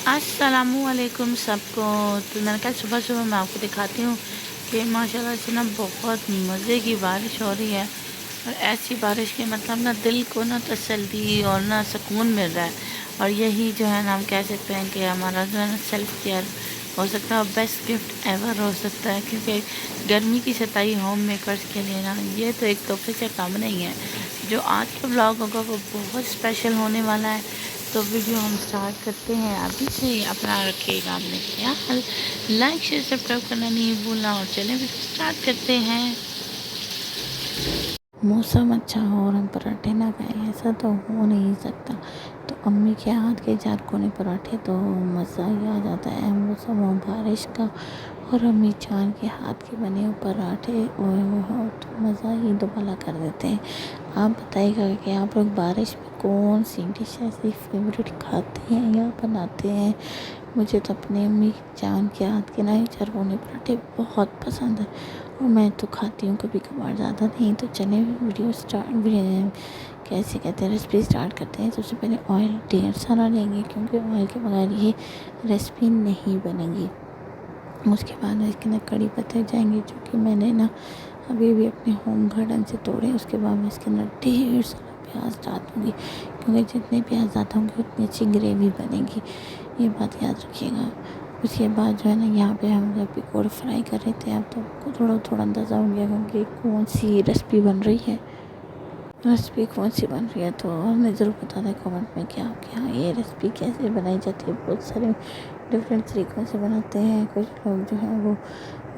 अस्सलामुअलैकुम सबको। तो मैंने कहा सुबह सुबह मैं आपको दिखाती हूँ कि माशाल्लाह से ना बहुत मज़े की बारिश हो रही है। और ऐसी बारिश के मतलब ना दिल को ना तसल्ली और ना सुकून मिल रहा है। और यही जो है ना हम कह सकते हैं कि हमारा जो है ना सेल्फ केयर हो सकता है, बेस्ट गिफ्ट एवर हो सकता है। क्योंकि गर्मी की सताई होम मेकर्स के लिए ना ये तो एक तोहफे से कम नहीं है। जो आज का ब्लॉग होगा वो बहुत स्पेशल होने वाला है। तो वीडियो हम स्टार्ट करते हैं अभी से। अपना रखिएगा आपने ख्याल, लाइक शेयर सब्सक्राइब करना नहीं भूलना। और चलें वीडियो स्टार्ट करते हैं। मौसम अच्छा हो और हम पराठे ना खाएं ऐसा तो हो नहीं सकता। तो अम्मी के हाथ के चारकोने पराठे तो मज़ा ही आ जाता है। मौसम हो बारिश का और अम्मी जान के हाथ के बने हुए पराठे ओए हो तो मज़ा ही दुबाला कर देते हैं। आप बताइएगा कि आप लोग बारिश में कौन सी डिश ऐसी फेवरेट खाते हैं या बनाते हैं। मुझे तो अपनी अम्मी जान के हाथ के ना ही चारकोने पराठे बहुत पसंद है और मैं तो खाती हूँ कभी कभार, ज़्यादा नहीं। तो चले वीडियो स्टार्ट कैसे कहते हैं रेसिपी स्टार्ट करते हैं। सबसे पहले ऑयल ढेर सारा लेंगे क्योंकि ऑयल के बगैर ये रेसिपी नहीं बनेगी। उसके बाद इसके अंदर कड़ी पत्ते जाएंगे जो कि मैंने ना अभी अपने होम गार्डन से तोड़े। उसके बाद मैं इसके अंदर ढेर सारा प्याज डाल दूँगी क्योंकि जितने प्याज ज़्यादा होंगे उतनी अच्छी ग्रेवी बनेगी, ये बात याद रखिएगा। उसके बाद जो है ना यहाँ पे हम जब पकौड़े फ्राई कर रहे थे, अब तो आपको थोड़ा थोड़ा अंदाज़ा हो गया कि कौन सी रेसिपी बन रही है। रेसिपी कौन सी बन रही है तो हमें ज़रूर बता दें कमेंट में क्या ये रेसिपी कैसे बनाई जाती है। बहुत सारे डिफरेंट तरीक़ों से बनाते हैं। कुछ लोग जो है वो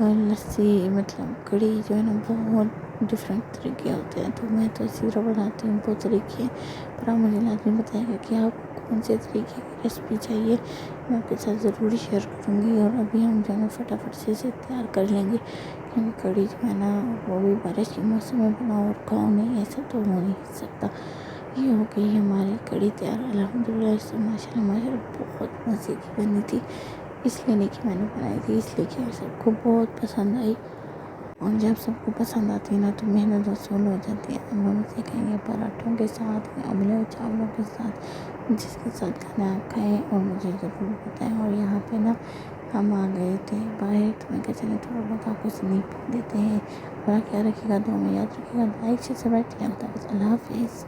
लस्सी मतलब कड़ी जो है ना बहुत डिफरेंट तरीके होते हैं। तो मैं तो इसी तरह बनाती हूँ बहुत तरीके। पर आप मुझे लाजमी बताएगा कि आप कौन से तरीके की रेसिपी चाहिए, मैं आपके साथ ज़रूर शेयर करूँगी। और अभी हम जो है ना फटाफट से इसे तैयार कर लेंगे क्योंकि कड़ी जो है ना वो भी बारिश के मौसम में बनाओ और खाओ, नहीं ऐसा तो हो नहीं सकता। ये हो गई हमारी कड़ी तैयार अल्हम्दुलिल्लाह। इससे माशाल्लाह बहुत मज़े की बनी थी, इसलिए नहीं कि मैंने बनाई थी, इसलिए कि सबको बहुत पसंद आई। और जब सबको पसंद आती है ना तो मेहनत वसूल हो जाती है। अब हम इसे खाएंगे पराठों के साथ या उबले चावलों के साथ, जिसके साथ खाना आप खाएँ और मुझे ज़रूर बताएं। और यहाँ पे ना हम आ गए थे बाहर, तो मैं कहा चले थोड़ा बहुत आपको स्नीप देते हैं। और क्या रखिएगा, दुआ में याद रखिएगा, लाइक से सब्सक्राइब, अल्लाह हाफ़िज़।